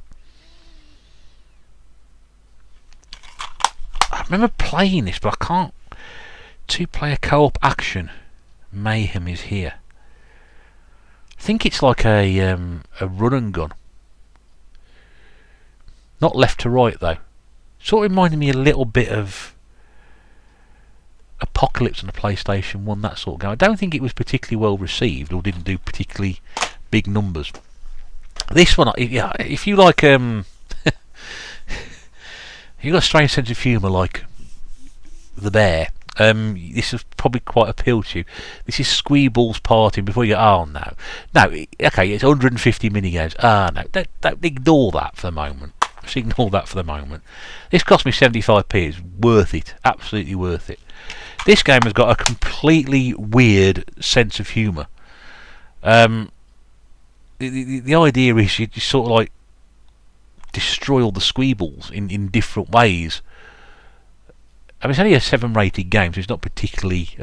I remember playing this, but I can't. 2-player co-op action. Mayhem is here. I think it's like a run and gun. Not left to right though. Sort of reminded me a little bit of Apocalypse on the PlayStation 1, that sort of game. I don't think it was particularly well received, or didn't do particularly big numbers. This one, yeah, if you like, you've got a strange sense of humour like the bear, this is probably quite appeal to you. This is Squeeball's Party. Before you go, oh no, okay, it's 150 minigames. No, don't ignore that for the moment. Just ignore that for the moment. This cost me 75p. It's worth it, absolutely worth it. This game has got a completely weird sense of humour. The idea is you just sort of like destroy all the Squeeballs in different ways. I mean, it's only a 7 rated game, so it's not particularly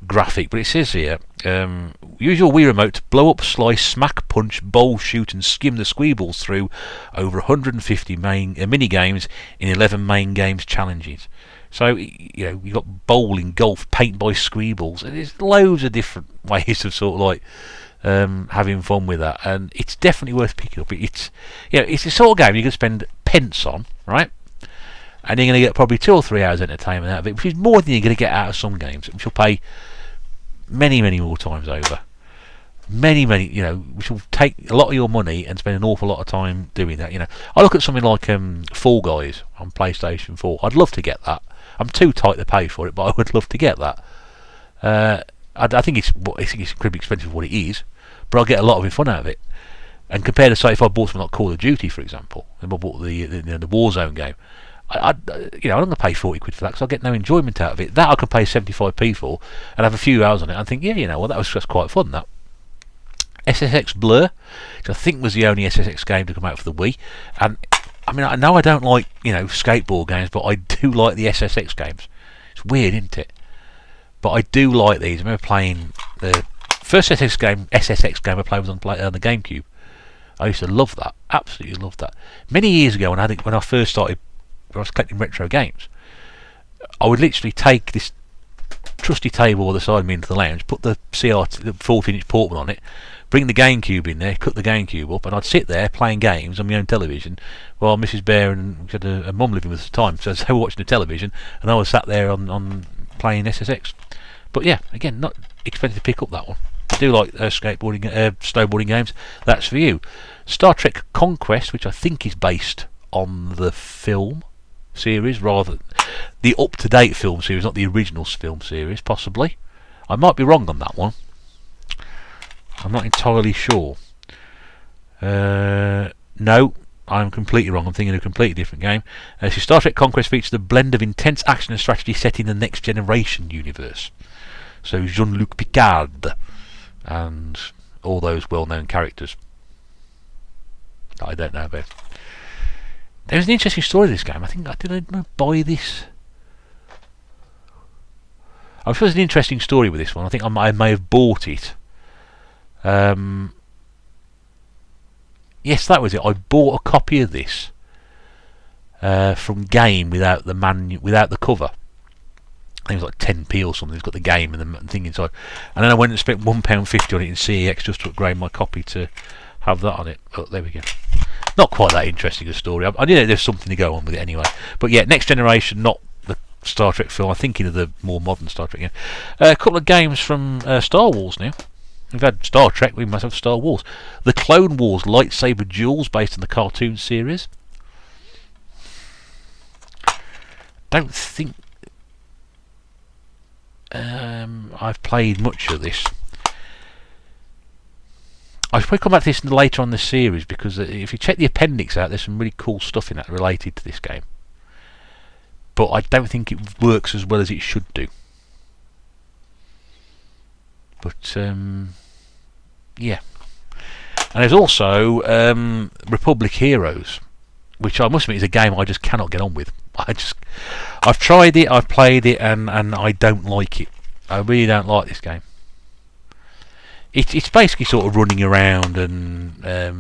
graphic, but it says here, use your Wii remote to blow up, slice, smack, punch, bowl, shoot and skim the Squeeballs through over 150 mini games in 11 main games challenges. So, you know, you've got bowling, golf, paint by Squeeballs, and there's loads of different ways of sort of like having fun with that, and it's definitely worth picking up. It's, you know, it's the sort of game you can spend pence on, right? And you're going to get probably 2 or 3 hours entertainment out of it, which is more than you're going to get out of some games, which you'll pay many, many more times over. many, which will take a lot of your money and spend an awful lot of time doing that. I look at something like Fall Guys on PlayStation 4. I'd love to get that. I'm too tight to pay for it, but I would love to get that. I think it's incredibly expensive for what it is, but I'll get a lot of fun out of it. And compared to, say, if I bought something like Call of Duty, for example, if I bought the Warzone game, I'm not going to pay 40 quid for that because I'll get no enjoyment out of it. That I could pay 75p for and have a few hours on it and think, that was just quite fun, that. SSX Blur, which I think was the only SSX game to come out for the Wii. And I know I don't like, skateboard games, but I do like the SSX games. It's weird, isn't it? But I do like these. I remember playing the first SSX game I played was on the GameCube. I used to love that, absolutely loved that. Many years ago, when I first started, when I was collecting retro games, I would literally take this trusty table by the side of me into the lounge, put the 14-inch portable on it, bring the GameCube in there, cut the GameCube up, and I'd sit there playing games on my own television while Mrs. Bear and we had a mum living with us at the time, so they were watching the television, and I was sat there on playing SSX. But yeah, again, not expensive to pick up that one. I do like snowboarding games. That's for you. Star Trek Conquest, which I think is based on the film series, rather the up-to-date film series, not the original film series, possibly. I might be wrong on that one. I'm not entirely sure. No, I'm completely wrong. I'm thinking of a completely different game. So Star Trek Conquest features a blend of intense action and strategy set in the Next Generation universe. So Jean-Luc Picard and all those well-known characters that I don't know about. There's an interesting story to this game. I think did I buy this? I'm sure there's an interesting story with this one. I think I may have bought it. Yes, that was it. I bought a copy of this from Game without the cover. I think it was like 10p or something. It's got the game and the thing inside. And then I went and spent £1.50 on it in CEX just to upgrade my copy to have that on it. Oh, there we go. Not quite that interesting a story. I knew there's something to go on with it anyway. But yeah, Next Generation, not the Star Trek film. I'm thinking of the more modern Star Trek game. A couple of games from Star Wars now. We've had Star Trek, we must have Star Wars. The Clone Wars lightsaber duels based on the cartoon series. Don't think I've played much of this. I'll probably come back to this later on in the series, because if you check the appendix out, there's some really cool stuff in that related to this game. But I don't think it works as well as it should do. But yeah, and there's also Republic Heroes, which I must admit is a game I just cannot get on with. I've tried it, I've played it, and I don't like it. I really don't like this game. It's basically sort of running around, and I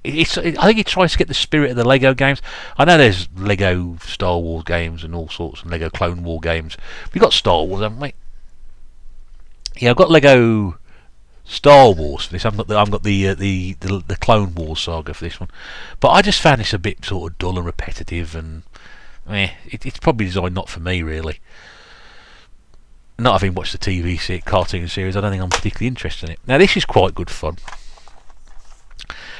think it tries to get the spirit of the Lego games. I know there's Lego Star Wars games and all sorts, and Lego Clone War games. We've got Star Wars, haven't we? Yeah, I've got Lego Star Wars for this. I've got the Clone Wars saga for this one, but I just found this a bit sort of dull and repetitive, and it's probably designed not for me, really. Not having watched the TV cartoon series, I don't think I'm particularly interested in it. Now, this is quite good fun.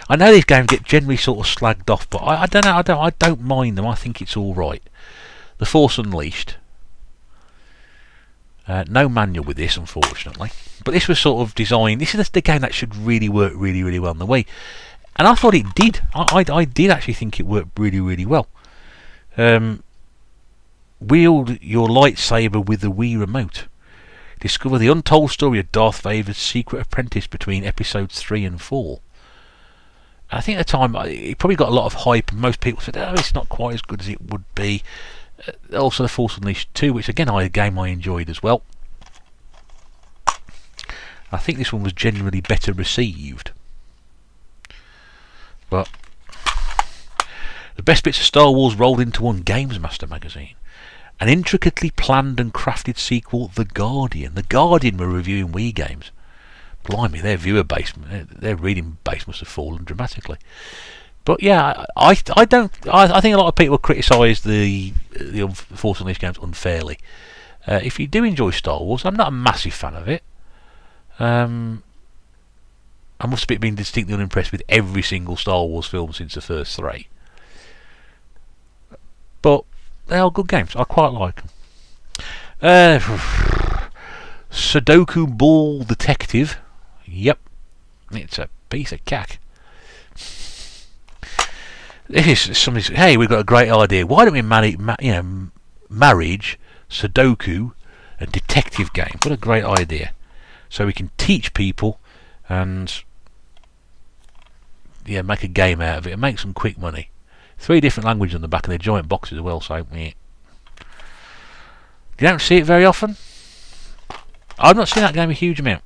I know these games get generally sort of slagged off, but I don't know. I don't mind them. I think it's all right. The Force Unleashed. No manual with this, unfortunately. But this was sort of designed. This is the game that should really work really, really well on the Wii, and I thought it did. I did actually think it worked really, really well. Wield your lightsaber with the Wii remote. Discover the untold story of Darth Vader's secret apprentice between episodes 3 and 4. And I think at the time it probably got a lot of hype, and most people said, "Oh, it's not quite as good as it would be." Also, The Force Unleashed 2, which again a game I enjoyed as well. I think this one was generally better received. But the best bits of Star Wars rolled into one. Games Master magazine. An intricately planned and crafted sequel, The Guardian. The Guardian were reviewing Wii games. Blimey, their viewer base, their reading base must have fallen dramatically. But yeah, I think a lot of people criticise the Force Unleashed games unfairly. If you do enjoy Star Wars, I'm not a massive fan of it. I must have been distinctly unimpressed with every single Star Wars film since the first 3. But they are good games. I quite like them. Sudoku Ball Detective. Yep, it's a piece of cack. This is somebody's. Hey, we've got a great idea. Why don't we marriage, Sudoku, and detective game? What a great idea! So we can teach people and make a game out of it and make some quick money. 3 different languages on the back of their giant boxes as well. So you don't see it very often. I've not seen that game a huge amount.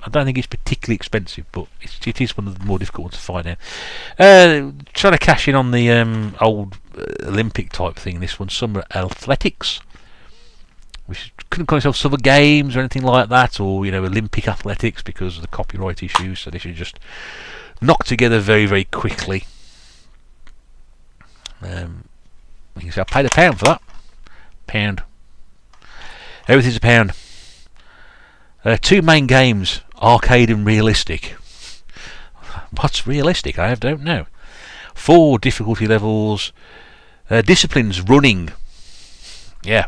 I don't think it's particularly expensive, but it is one of the more difficult ones to find out. Trying to cash in on the old Olympic type thing. This one, Summer Athletics, which couldn't call itself Summer Games or anything like that, or Olympic Athletics because of the copyright issues. So they should just knock together very, very quickly. You can say I paid £1 for that. Pound. Everything's a pound. 2 main games, arcade and realistic. What's realistic? I don't know. 4 difficulty levels. Disciplines, running. Yeah.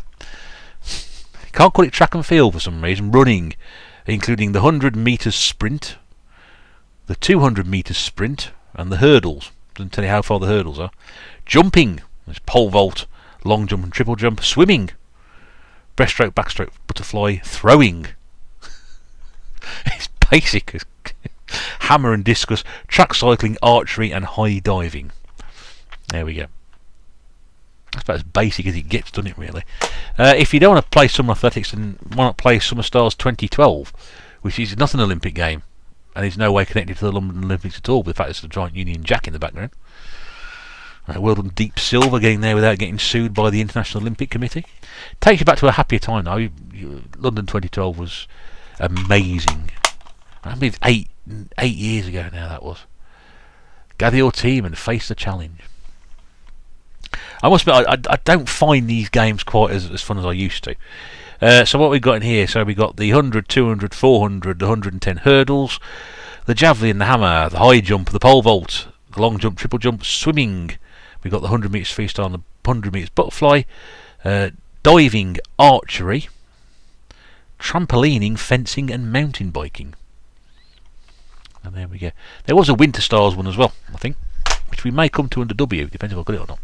Can't call it track and field for some reason. Running, including the 100 metres sprint, the 200 metres sprint, and the hurdles. Doesn't tell you how far the hurdles are. Jumping, there's pole vault, long jump and triple jump. Swimming, breaststroke, backstroke, butterfly. Throwing. It's basic as hammer and discus, track cycling, archery, and high diving. There we go. That's about as basic as it gets, doesn't it, really? If you don't want to play Summer Athletics, then why not play Summer Stars 2012, which is not an Olympic game, and is no way connected to the London Olympics at all, with the fact there's a giant Union Jack in the background. World on deep silver, getting there without getting sued by the International Olympic Committee. Takes you back to a happier time now. London 2012 was amazing. I believe 8 years ago now that was. Gather your team and face the challenge. I must admit, I don't find these games quite as fun as I used to. So what we've got in here, so we've got the 100, 200, 400, the 110 hurdles, the javelin, the hammer, the high jump, the pole vault, the long jump, triple jump, swimming. We've got the 100 metres freestyle and the 100 metres butterfly, diving, archery, trampolining, fencing, and mountain biking. And there we go. There was a Winter Stars one as well, I think, which we may come to under W, depends if I've got it or not.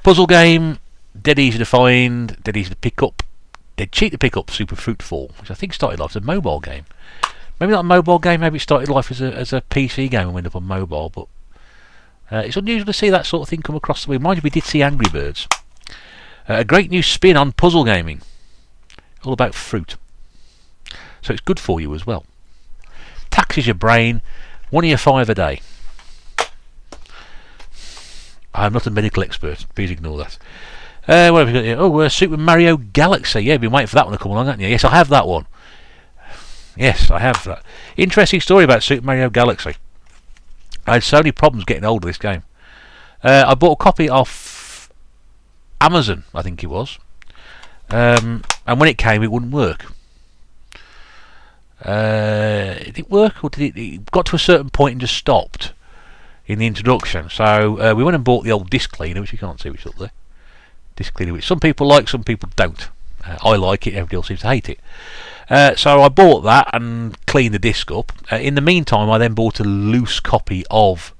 Puzzle game, dead easy to find, dead easy to pick up, dead cheap to pick up. Super Fruitfall, which I think started life as a mobile game. Maybe not a mobile game, maybe it started life as a PC game and went up on mobile, but it's unusual to see that sort of thing come across the way. Mind you, we did see Angry Birds. A great new spin on puzzle gaming, all about fruit, so it's good for you as well. Taxes your brain, 1 of your 5 a day. I'm not a medical expert, please ignore that. What have we got here? Oh, Super Mario Galaxy. Yeah, you've been waiting for that one to come along, haven't you? Yes, I have that one. Yes, I have that. Interesting story about Super Mario Galaxy. I had so many problems getting hold of this game. I bought a copy off Amazon, I think it was. And when it came, it wouldn't work. Did it work, or did it got to a certain point and just stopped in the introduction? So we went and bought the old disc cleaner, which you can't see, which is up there. Disc cleaner, which some people like, some people don't. I like it, everybody else seems to hate it. So I bought that and cleaned the disc up. In the meantime, I then bought a loose copy of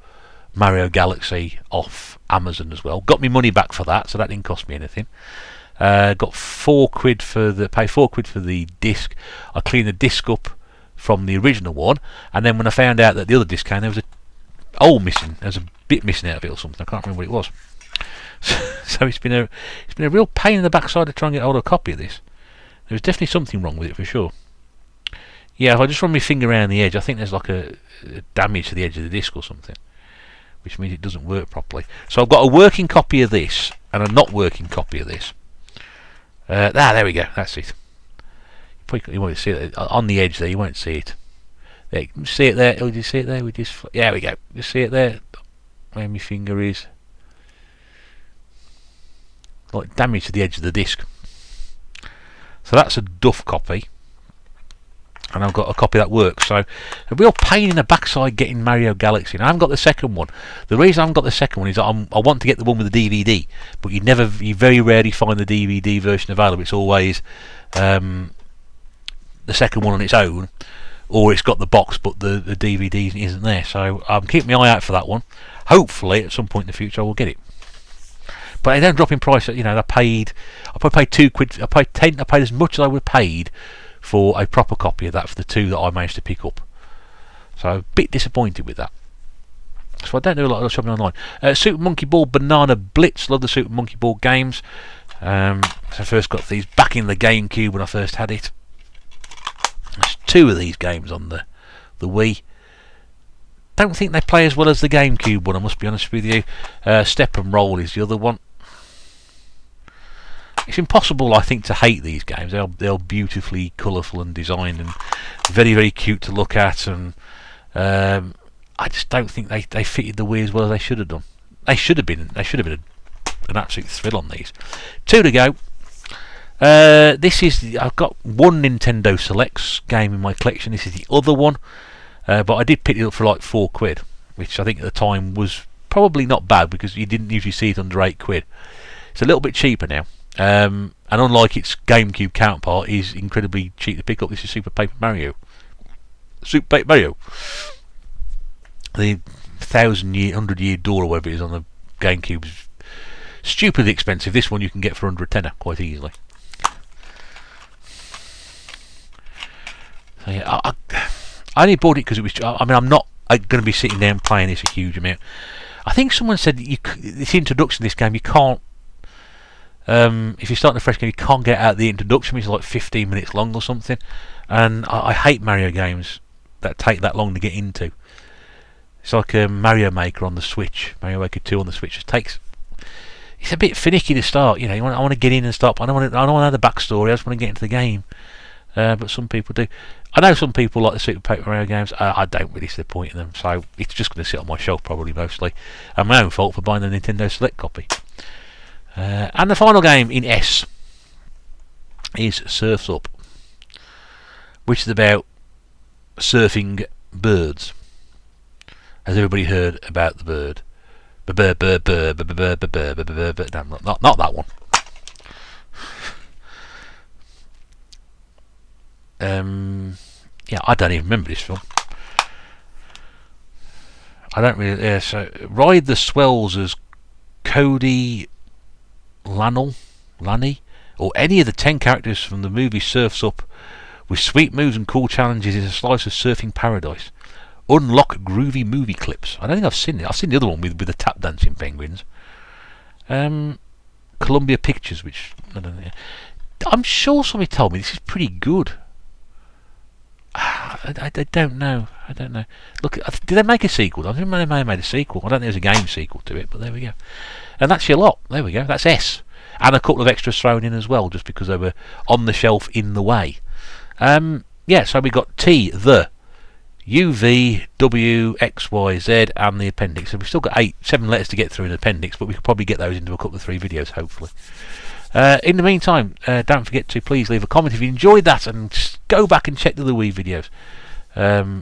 Mario Galaxy off Amazon as well. Got me money back for that, so that didn't cost me anything. Got £4 for the £4 for the disc. I cleaned the disc up from the original one, and then when I found out that the other disc came, there was a hole missing. There was a bit missing out of it or something. I can't remember what it was. So it's been a real pain in the backside to try and get hold of a copy of this. There's definitely something wrong with it for sure. Yeah, if I just run my finger around the edge, I think there's like a damage to the edge of the disc or something, which means it doesn't work properly. So I've got a working copy of this and a not working copy of this. There we go. That's it. You won't see it on the edge there. You won't see it. There, you see it there. Oh, did you see it there? There we go. You see it there. Where my finger is. Like damage to the edge of the disc. So that's a duff copy. and I've got a copy that works. So a real pain in the backside getting Mario Galaxy. And I haven't got the second one. The reason I haven't got the second one is that I want to get the one with the DVD, but you very rarely find the DVD version available. It's always the second one on its own, or it's got the box but the DVD isn't there. So I'm keeping my eye out for that one. Hopefully at some point in the future I will get it. But they don't drop in price. You know, I probably paid £2. I paid as much as I would have paid for a proper copy of that for the two that I managed to pick up. So a bit disappointed with that. So I don't do a lot of shopping online. Super Monkey Ball Banana Blitz. Love the Super Monkey Ball games. So I first got these back in the GameCube when I first had it. There's two of these games on the Wii. Don't think they play as well as the GameCube one, I must be honest with you. Step and Roll is the other one. It's impossible, I think, to hate these games. They're beautifully colourful and designed and very, very cute to look at. And I just don't think they fitted the Wii as well as they should have done. They should have been an absolute thrill on these. Two to go. I've got one Nintendo Selects game in my collection. This is the other one. But I did pick it up for like £4, which I think at the time was probably not bad because you didn't usually see it under £8. It's a little bit cheaper now. And unlike its GameCube counterpart, is incredibly cheap to pick up. This is Super Paper Mario. The 100-year door or whatever it is on the GameCube is stupidly expensive. This one you can get for under a tenner quite easily. So yeah, I only bought it because it was. I mean, I'm not going to be sitting there and playing this a huge amount. I think someone said that this introduction to this game, you can't. If you're starting a fresh game, you can't get out the introduction. It's like 15 minutes long or something. And I hate Mario games that take that long to get into. It's like Mario Maker on the Switch, Mario Maker 2 on the Switch. It's a bit finicky to start. You know, I want to get in and stop. I don't want to know the backstory. I just want to get into the game. But some people do. I know some people like the Super Paper Mario games. I don't really see the point in them, so it's just going to sit on my shelf probably mostly. And my own fault for buying the Nintendo Select copy. And the final game in S is Surf's Up, which is about surfing birds. Has everybody heard about the bird? No, not that one. Yeah, I don't even remember this film. I don't really. So ride the swells as Cody Lanny, or any of the 10 characters from the movie Surf's Up, with sweet moves and cool challenges in a slice of surfing paradise. Unlock groovy movie clips. I don't think I've seen it. I've seen the other one with the tap dancing penguins. Columbia Pictures, which I don't know. I'm sure somebody told me this is pretty good. I don't know. Look, did they make a sequel? I think they may have made a sequel. I don't think there's a game sequel to it, but there we go. And that's your lot. There we go. That's S. And a couple of extras thrown in as well, just because they were on the shelf in the way. Yeah, so we got T, the, U, V, W, X, Y, Z, and the appendix. So we've still got 7 letters to get through in the appendix, but we could probably get those into a couple of 3 videos, hopefully. In the meantime, don't forget to please leave a comment if you enjoyed that, and just go back and check the Wii videos.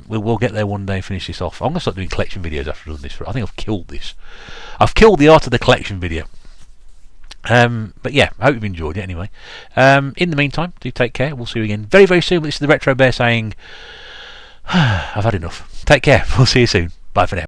We'll get there one day and finish this off. I'm going to start doing collection videos after I've done this. I think I've killed this. I've killed the art of the collection video. But yeah, I hope you've enjoyed it anyway. In the meantime, do take care. We'll see you again very, very soon. This is the Retro Bear saying, I've had enough. Take care. We'll see you soon. Bye for now.